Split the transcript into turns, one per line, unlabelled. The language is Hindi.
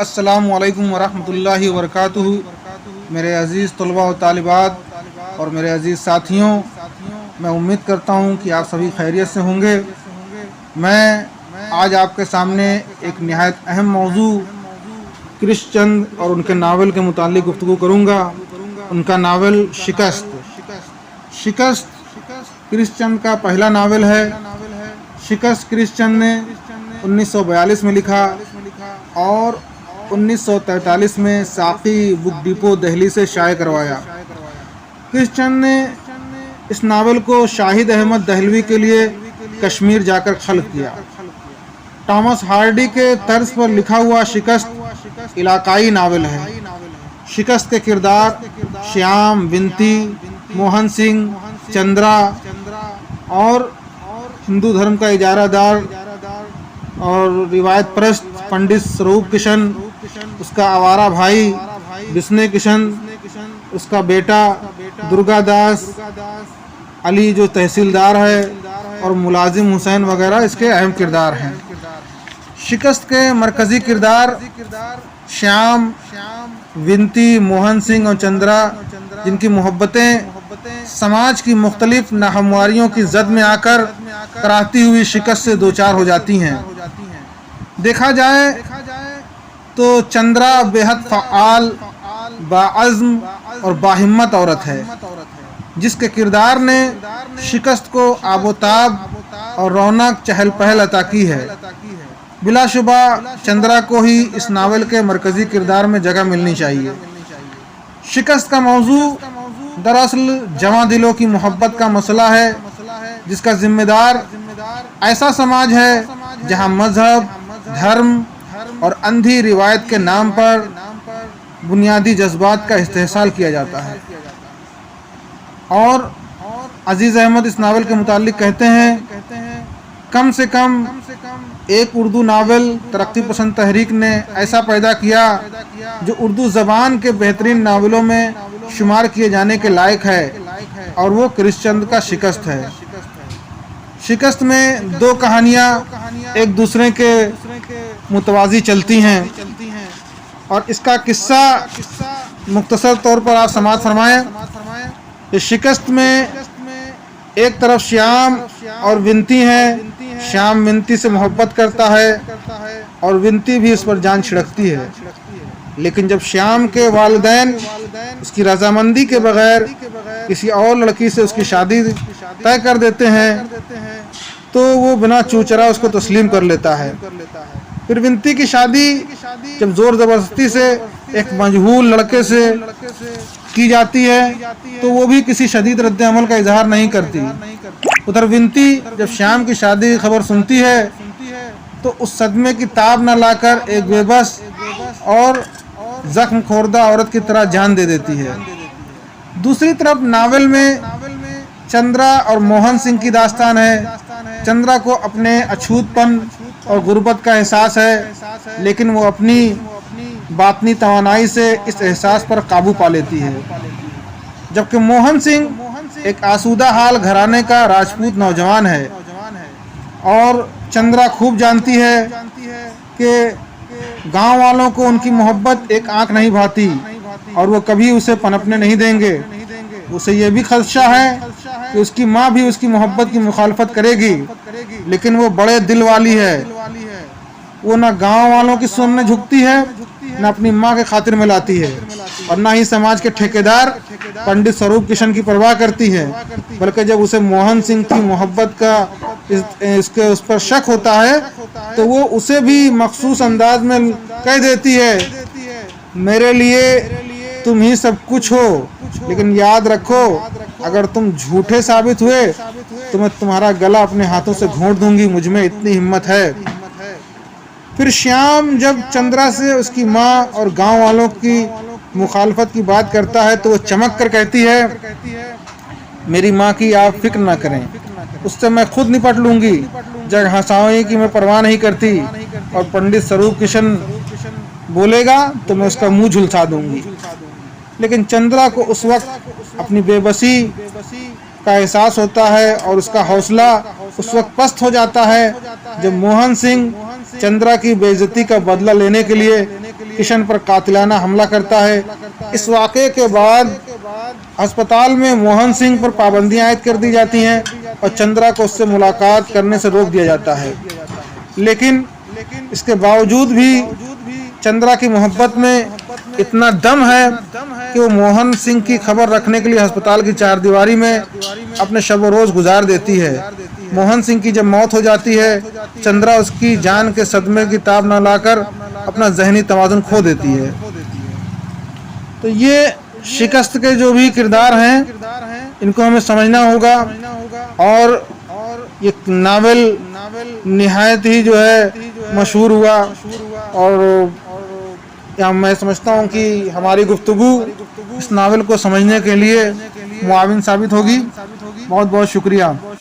अस्सलामु अलैकुम वरहमतुल्लाहि वबरकातुहू। मेरे अज़ीज़ तलबा व तालिबात और मेरे अज़ीज़ साथियों, मैं उम्मीद करता हूँ कि आप सभी खैरियत से होंगे। मैं आज आपके सामने एक निहायत अहम मौजू क्रिश चंद और उनके नावल के मुतालिक गुफ्तगू करूँगा। उनका नावल शिकस्त। शिकस्त क्रिश चंद का पहला नावल है। शिकस्त क्रिश चंद ने 1942 में लिखा और 1943 में साक़ी बुक डिपो दिल्ली से शाये करवाया। क्रिश चंद ने इस नावल को शाहिद अहमद दहलवी के लिए कश्मीर जाकर खल्क़ किया। टॉमस हार्डी के तर्ज पर लिखा हुआ शिकस्त इलाकाई नावल है। शिकस्त के किरदार श्याम, विंती, मोहन सिंह, चंद्रा और हिंदू धर्म का इजारादार और रिवायत परस्त पंडित स्वरूप किशन, उसका आवारा भाई बिस्ने किशन, उसका बेटा दुर्गादास, अली जो तहसीलदार है और मुलाजिम हुसैन वगैरह इसके अहम किरदार हैं। शिकस्त के मरकज़ी किरदार श्याम, विंती, मोहन सिंह और चंद्रा, जिनकी मोहब्बतें समाज की मुख्तलिफ नाहमवारियों की जद में आकर कराहती हुई शिकस्त से दो चार हो जाती हैं। देखा जाए तो चंद्रा बेहद फ़आल, बाअज़्म और बाहिम्मत औरत है, जिसके किरदार ने शिकस्त को आबोताब और रौनक चहल पहल अता की है। बिलाशुबा चंद्रा को ही इस नावल के मरकज़ी किरदार में जगह मिलनी चाहिए। शिकस्त का मौजू दरअसल जवां दिलों की मोहब्बत का मसला है, जिसका जिम्मेदार ऐसा समाज है जहां मजहब, धर्म और अंधी रिवायत के नाम पर बुनियादी जज्बात का इस्तेहसाल किया जाता है। और अजीज़ अहमद इस नावल के मुतालिक कहते हैं, कम से कम एक उर्दू नावल तरक्की पसंद तहरीक ने ऐसा पैदा किया जो उर्दू ज़बान के बेहतरीन नावलों में शुमार किए जाने के लायक है, और वो क्रिश चंद का शिकस्त है। शिकस्त में दो कहानियाँ एक दूसरे के मुतवाज़ी चलती हैं और इसका किस्सा मुख्तसर तौर पर आप समाअत फरमाएं। इस शिकस्त में एक तरफ श्याम और विंती हैं। श्याम विंती से मोहब्बत करता है और विंती भी इस पर जान छिड़कती है, लेकिन जब श्याम के वालिदैन उसकी रजामंदी के बगैर किसी और लड़की से उसकी शादी तय कर देते हैं तो वो बिना चूचरा उसको तस्लीम कर लेता है। फिर विंती की शादी जब ज़ोर ज़बरदस्ती से एक मजहूल लड़के से की जाती है तो वो भी किसी शदीद रद्द अमल का इजहार नहीं करती। उधर विंती जब श्याम की शादी की खबर सुनती है तो उस सदमे की ताब न लाकर एक बेबस और जख्म खोरदा औरत की तरह जान दे देती है। दूसरी तरफ नावल में चंद्रा और मोहन सिंह की दास्तान है। चंद्रा को अपने अछूतपन और गुर्बत का एहसास है, लेकिन वो अपनी बातनी तवानाई से इस एहसास पर काबू पा लेती है, जबकि मोहन सिंह एक आसूदा हाल घराने का राजपूत नौजवान है और चंद्रा खूब जानती है कि गांव वालों को उनकी मोहब्बत एक आंख नहीं भाती और वो कभी उसे पनपने नहीं देंगे। उसे ये भी खदशा है कि उसकी माँ भी उसकी मोहब्बत की मुखालफत करेगी, लेकिन वो बड़े दिल वाली है। वो ना गांव वालों की सुनने झुकती है, न अपनी माँ के खातिर में लाती है, और ना ही समाज के ठेकेदार पंडित स्वरूप किशन की परवाह करती है, बल्कि जब उसे मोहन सिंह की मोहब्बत का इसके उस पर शक होता है तो वो उसे भी मखसूस अंदाज में कह देती है, मेरे लिए तुम ही सब कुछ हो, लेकिन याद रखो अगर तुम झूठे साबित हुए तो मैं तुम्हारा गला अपने हाथों से घोंट दूंगी, मुझ में इतनी हिम्मत है। फिर श्याम जब चंद्रा से उसकी माँ और गांव वालों की मुखालफत की बात करता है तो वो चमक कर कहती है, मेरी माँ की आप फिक्र ना करें, उससे मैं खुद निपट लूँगी। जग हंसाई की मैं परवाह नहीं करती, और पंडित स्वरूप किशन बोलेगा तो मैं उसका मुंह झुलसा दूंगी। लेकिन चंद्रा को उस वक्त अपनी बेबसी का एहसास होता है और उसका हौसला उस वक्त पस्त हो जाता है जब मोहन सिंह चंद्रा की बेइज्जती का बदला लेने के लिए किशन पर कातिलाना हमला करता है। इस वाक़े के बाद अस्पताल में मोहन सिंह पर पाबंदियां आयद कर दी जाती हैं और चंद्रा को उससे मुलाकात करने से रोक दिया जाता है। लेकिन इसके बावजूद भी चंद्रा की मोहब्बत में इतना दम है कि वो मोहन सिंह की खबर रखने के लिए अस्पताल की चारदीवारी में अपने शब रोज़ गुजार देती है। मोहन सिंह की जब मौत हो जाती है, चंद्रा उसकी जान के सदमे की ताब न लाकर अपना जहनी तवाज़ुन खो देती है। तो ये शिकस्त के जो भी किरदार हैं, इनको हमें समझना होगा। और ये नावल निहायत ही जो है मशहूर हुआ और मैं समझता हूँ कि हमारी गुफ्तगू इस नावल को समझने के लिए मुआविन साबित होगी। बहुत बहुत शुक्रिया।